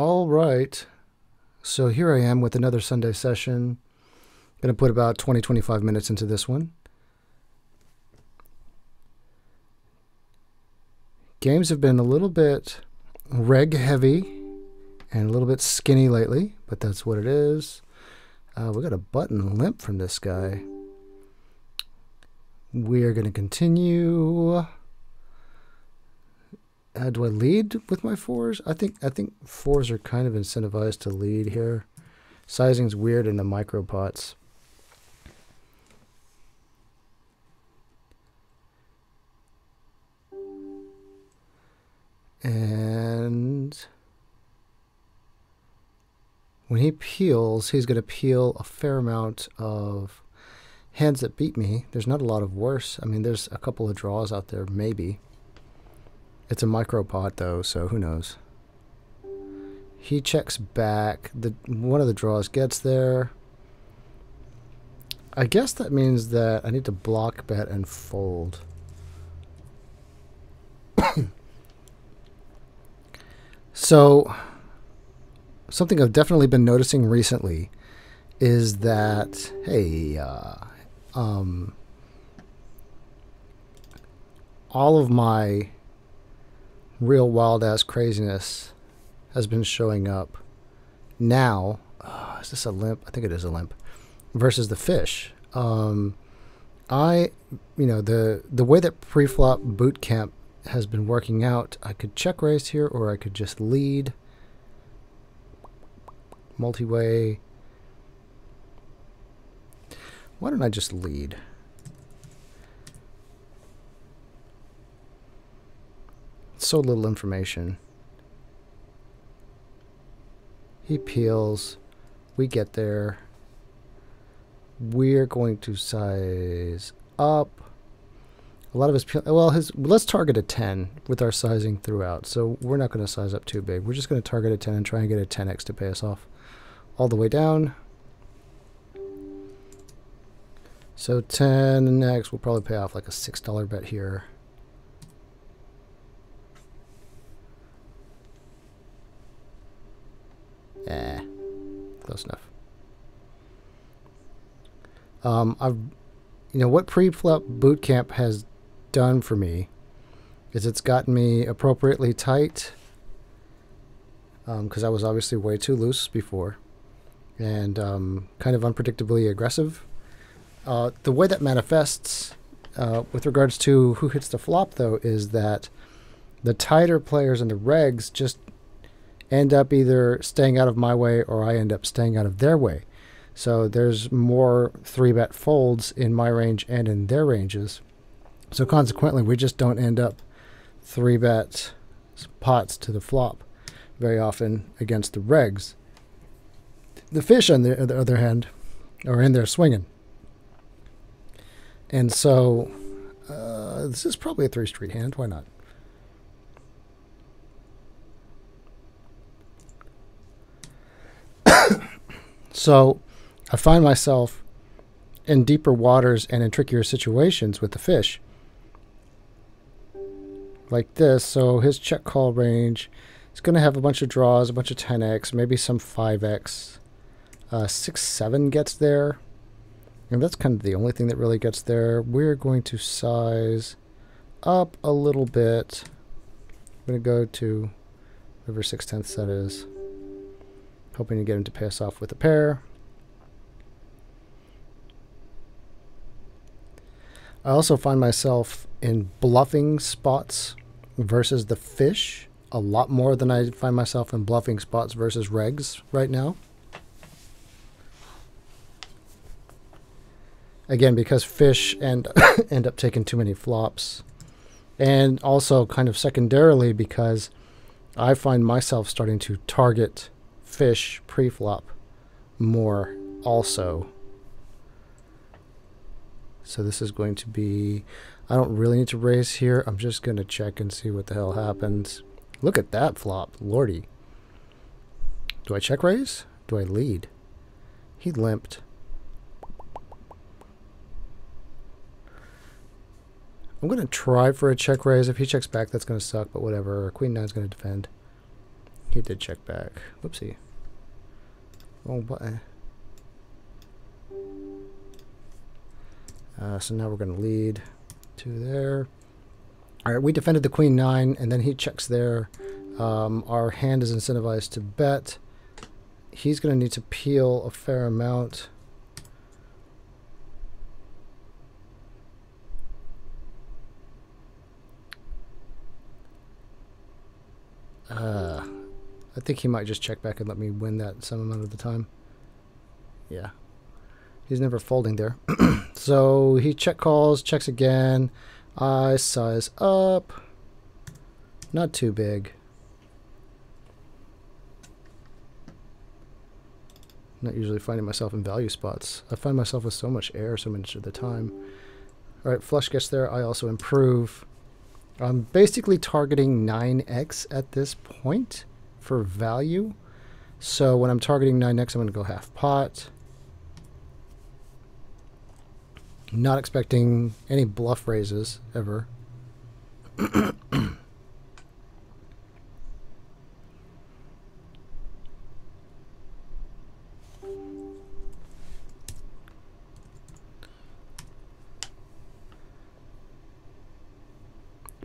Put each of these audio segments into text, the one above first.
All right. So here I am with another Sunday session. Going to put about 20-25 minutes into this one. Games have been a little bit reg heavy and a little bit skinny lately, but that's what it is. We got a button limp from this guy. We are going to continue. Do I lead with my fours? I think fours are kind of incentivized to lead here. Sizing's weird in the micro pots. And when he peels, he's going to peel a fair amount of hands that beat me. There's not a lot of worse. I mean, there's a couple of draws out there, maybe. It's a micro pot, though, so who knows. He checks back. One of the draws gets there. I guess that means that I need to block, bet, and fold. So, something I've definitely been noticing recently is that, hey, all of my real wild-ass craziness has been showing up now. Is this a limp? I think it is a limp. Versus the fish. The way that pre-flop boot camp has been working out, I could check raise here, or I could just lead. Multi-way. Why don't I just lead? So little information. He peels. We get there. We're going to size up. A lot of his peel. Well, let's target a 10 with our sizing throughout. So we're not going to size up too big. We're just going to target a 10 and try and get a 10x to pay us off all the way down. So 10x will probably pay off like a $6 bet here. Close enough. What pre-flop boot camp has done for me is it's gotten me appropriately tight, because I was obviously way too loose before, and kind of unpredictably aggressive. The way that manifests with regards to who hits the flop, though, is that the tighter players in the regs just end up either staying out of my way or I end up staying out of their way. So there's more 3-bet folds in my range and in their ranges. So consequently, we just don't end up 3-bet pots to the flop very often against the regs. The fish, on the other hand, are in there swinging. And so this is probably a 3-street hand. Why not? So I find myself in deeper waters and in trickier situations with the fish. Like this. So his check call range is going to have a bunch of draws, a bunch of 10x, maybe some 5x. 6-7 gets there. And that's kind of the only thing that really gets there. We're going to size up a little bit. I'm going to go to whatever 6/10 that is. Hoping to get him to pay us off with a pair. I also find myself in bluffing spots versus the fish a lot more than I find myself in bluffing spots versus regs right now. Again, because fish end up taking too many flops. And also kind of secondarily because I find myself starting to target fish pre-flop more also. So this is going to be, I don't really need to raise here. I'm just going to check and see what the hell happens. Look at that flop, lordy. Do I check raise? Do I lead? He limped. I'm going to try for a check raise. If he checks back, that's going to suck, but whatever. Queen 9 is going to defend. He did check back. Whoopsie. Wrong button. So now we're going to lead to there. All right, we defended the queen 9, and then he checks there. Our hand is incentivized to bet. He's going to need to peel a fair amount. I think he might just check back and let me win that some amount of the time. Yeah. He's never folding there. So he check calls, checks again. I size up. Not too big. Not usually finding myself in value spots. I find myself with so much air so much of the time. All right, flush gets there. I also improve. I'm basically targeting 9x at this point for value. So when I'm targeting 9x, I'm going to go half pot. Not expecting any bluff raises ever.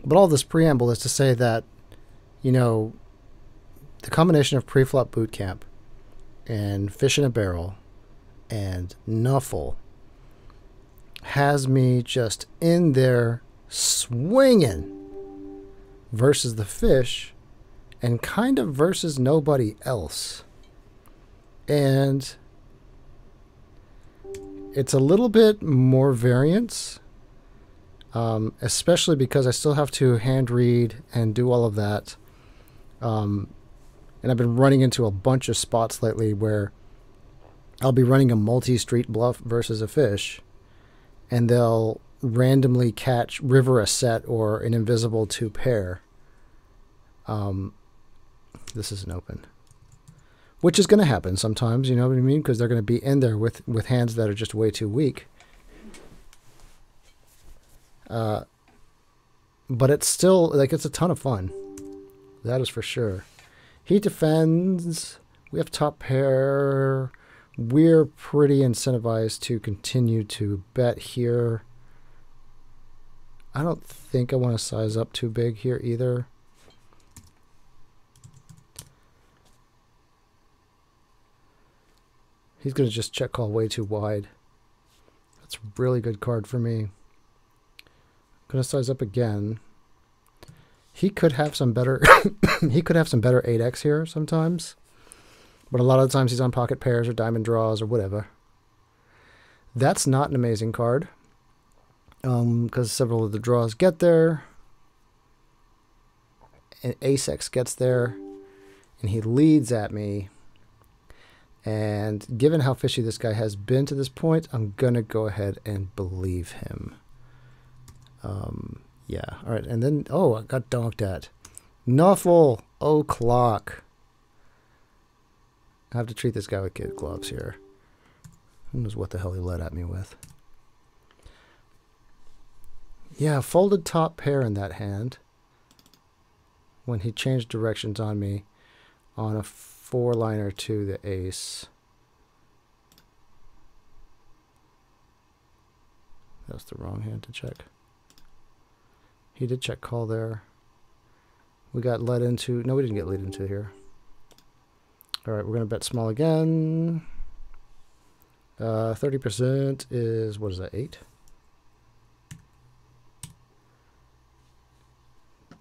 But all this preamble is to say that, you know, the combination of pre-flop boot camp and fish in a barrel and Nuffle has me just in there swinging versus the fish and kind of versus nobody else. And it's a little bit more variance, especially because I still have to hand read and do all of that. And I've been running into a bunch of spots lately where I'll be running a multi-street bluff versus a fish, and they'll randomly catch river a set or an invisible 2 pair. This isn't open. Which is going to happen sometimes, you know what I mean? Because they're going to be in there with hands that are just way too weak. But it's still, like, it's a ton of fun. That is for sure. He defends. We have top pair. We're pretty incentivized to continue to bet here. I don't think I want to size up too big here either. He's going to just check call way too wide. That's a really good card for me. Going to size up again. He could have some better he could have some better 8x here sometimes. But a lot of the times he's on pocket pairs or diamond draws or whatever. That's not an amazing card. Because several of the draws get there. And ace-x gets there. And he leads at me. And given how fishy this guy has been to this point, I'm going to go ahead and believe him. Yeah, all right. And then, oh, I got donked at. Nuffle o'clock. I have to treat this guy with kid gloves here. Who knows what the hell he led at me with. Yeah, folded top pair in that hand. When he changed directions on me on a 4-liner to the ace. That's the wrong hand to check. He did check call there. We got led into... No, we didn't get led into here. All right, we're going to bet small again. 30% is... What is that, 8?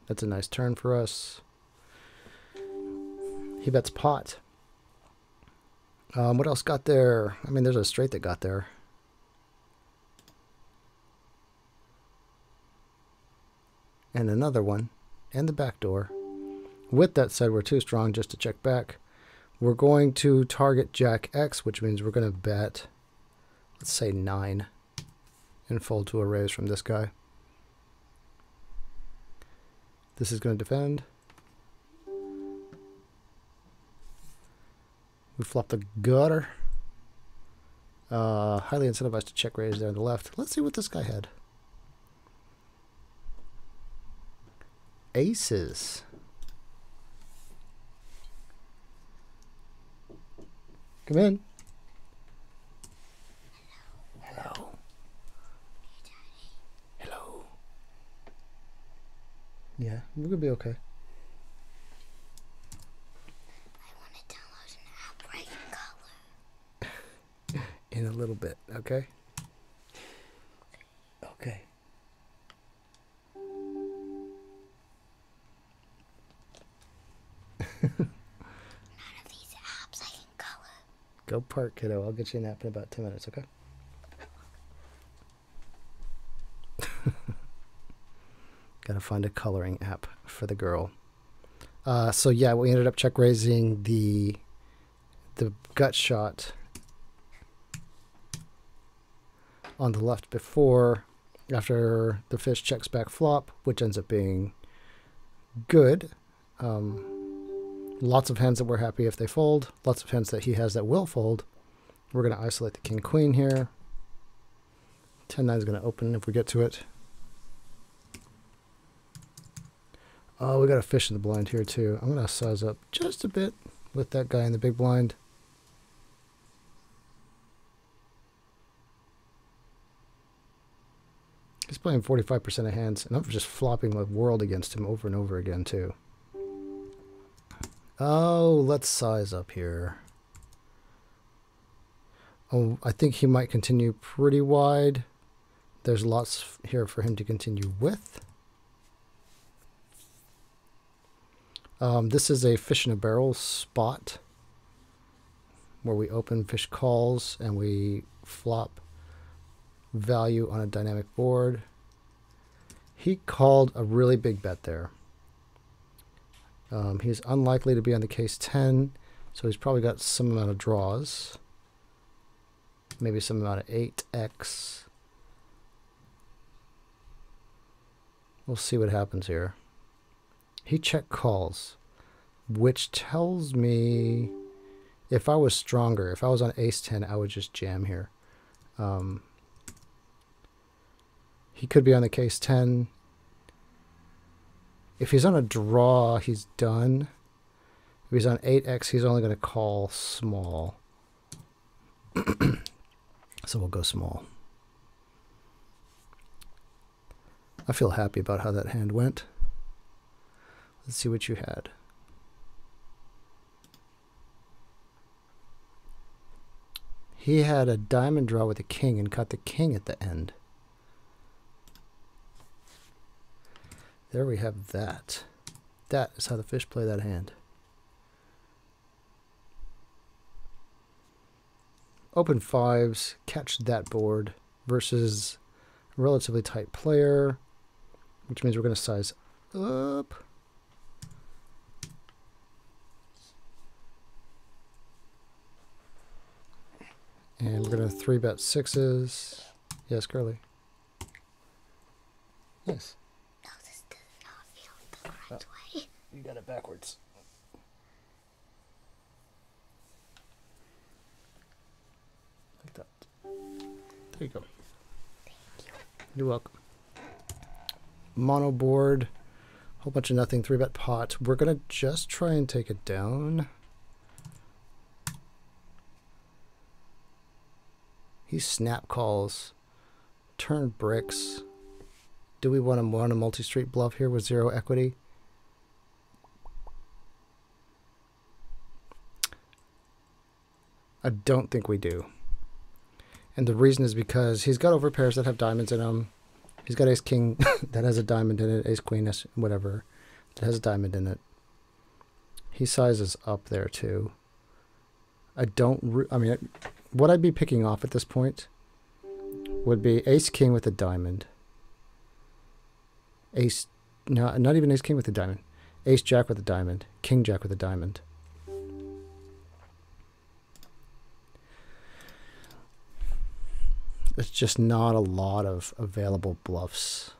That's a nice turn for us. He bets pot. What else got there? I mean, there's a straight that got there. And another one. And the back door. With that said, we're too strong just to check back. We're going to target Jack X, which means we're going to bet, let's say 9. And fold to a raise from this guy. This is going to defend. We flop the gutter. Highly incentivized to check raise there on the left. Let's see what this guy had. Aces. Come in. Hello. Hello. Yeah, we're gonna be okay. I want to download an app where I can color. In a little bit, okay? Okay. None of these apps I can color. Go park, kiddo. I'll get you an app in about 10 minutes, okay? Gotta find a coloring app for the girl. So yeah, we ended up check raising the gut shot on the left before, after the fish checks back flop, which ends up being good. Lots of hands that we're happy if they fold. Lots of hands that he has that will fold. We're going to isolate the king queen here. 10-9 is going to open if we get to it. Oh, we got a fish in the blind here too. I'm going to size up just a bit with that guy in the big blind. He's playing 45% of hands, and I'm just flopping the world against him over and over again too. Oh, let's size up here. Oh, I think he might continue pretty wide. There's lots here for him to continue with. This is a fish in a barrel spot where we open fish calls and we flop value on a dynamic board. He called a really big bet there. He's unlikely to be on the case 10, so he's probably got some amount of draws. Maybe some amount of 8x. We'll see what happens here. He check calls, which tells me if I was stronger, if I was on ace 10, I would just jam here. He could be on the case 10. If he's on a draw, he's done. If he's on 8x, he's only going to call small. So we'll go small. I feel happy about how that hand went. Let's see what you had. He had a diamond draw with a king and cut the king at the end. There we have that. That is how the fish play that hand. Open fives, catch that board versus a relatively tight player, which means we're going to size up. And we're going to 3-bet sixes. Yes, Curly. Yes. No, this does not feel the correct way. You got it backwards. Like that. There you go. Thank you. You're welcome. Mono board. Whole bunch of nothing. 3-bet pot. We're going to just try and take it down. He snap calls. Turn bricks. Do we want to run a multi-street bluff here with 0 equity? I don't think we do. And the reason is because he's got overpairs that have diamonds in them. He's got ace king that has a diamond in it, ace queen, whatever, that has a diamond in it. He sizes up there too. I mean, what I'd be picking off at this point would be ace king with a diamond. Ace, no, not even ace king with a diamond. Ace jack with a diamond. King jack with a diamond. There's just not a lot of available bluffs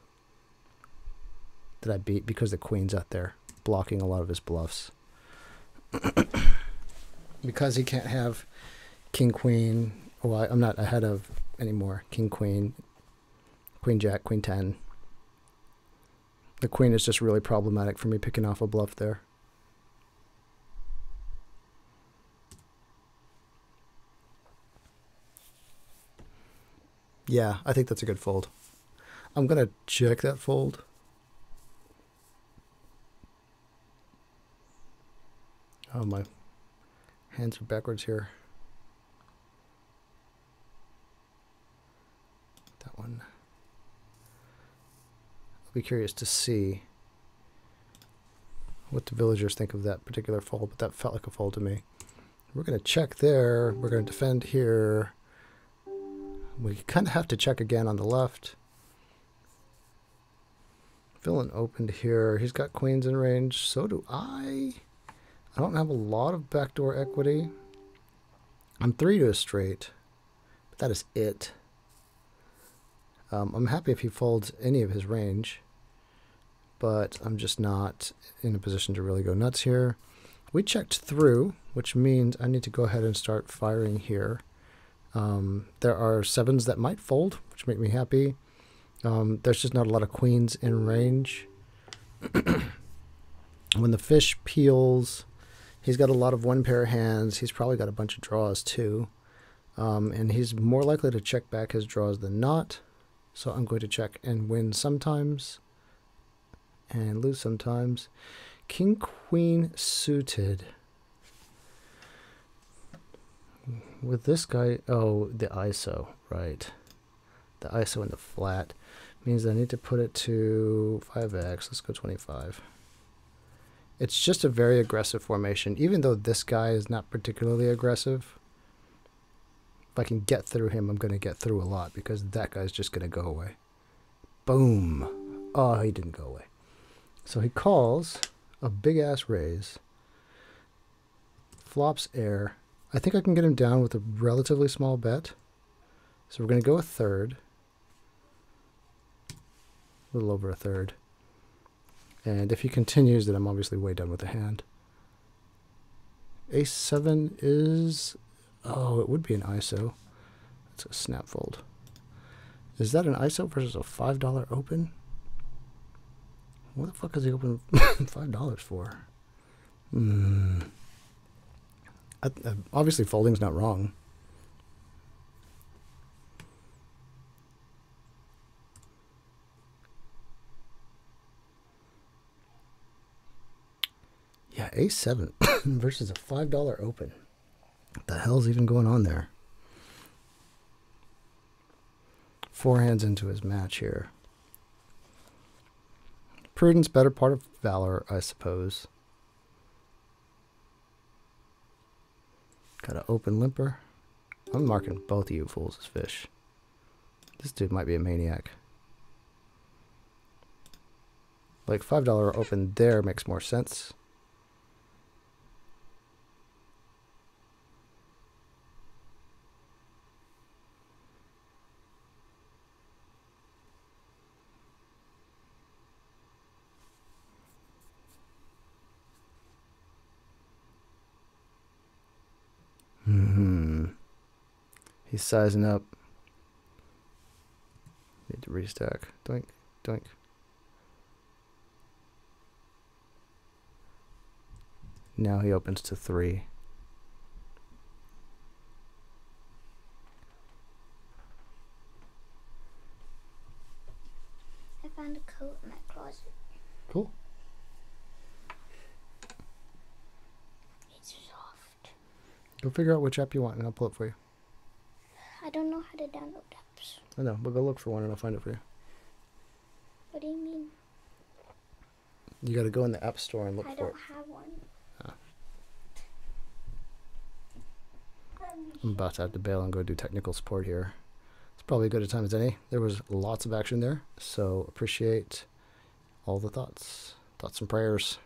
that I beat because the queen's out there blocking a lot of his bluffs. Because he can't have king queen. Well, I'm not ahead of anymore. King queen, queen jack, queen 10. The queen is just really problematic for me picking off a bluff there. Yeah, I think that's a good fold. I'm going to check that fold. Oh, my hands are backwards here. That one. I'll be curious to see what the villagers think of that particular fold, but that felt like a fold to me. We're going to check there. We're going to defend here. We kind of have to check again on the left. Villain opened here. He's got queens in range. So do I. I don't have a lot of backdoor equity. I'm 3 to a straight, but that is it. I'm happy if he folds any of his range, but I'm just not in a position to really go nuts here. We checked through, which means I need to go ahead and start firing here. There are 7s that might fold, which make me happy. There's just not a lot of queens in range. When the fish peels, he's got a lot of one pair hands. He's probably got a bunch of draws too. And he's more likely to check back his draws than not. So I'm going to check and win sometimes and lose sometimes. King, queen suited. With this guy, oh, the ISO, right. The ISO in the flat means I need to put it to 5x. Let's go 25. It's just a very aggressive formation. Even though this guy is not particularly aggressive, if I can get through him, I'm going to get through a lot because that guy's just going to go away. Boom. Oh, he didn't go away. So he calls a big-ass raise. Flops air. I think I can get him down with a relatively small bet. So we're going to go a third. A little over a third. And if he continues, then I'm obviously way done with the hand. Ace 7 is... Oh, it would be an ISO. That's a snap fold. Is that an ISO versus a $5 open? What the fuck is he open $5 for? Obviously, folding's not wrong. Yeah, A7 versus a $5 open. What the hell's even going on there? 4 hands into his match here. Prudence, better part of valor, I suppose. Got an open limper. I'm marking both of you fools as fish. This dude might be a maniac. Like $5 open there makes more sense. He's sizing up. Need to restack. Doink, doink. Now he opens to 3. I found a coat in my closet. Cool. It's soft. Go figure out which app you want and I'll pull it for you. I don't know how to download apps. I know, but go look for one and I'll find it for you. What do you mean? You gotta go in the app store and look I for it. don't have one. I'm about to have to bail and go do technical support here. It's probably as good a time as any. There was lots of action there, so appreciate all the thoughts and prayers.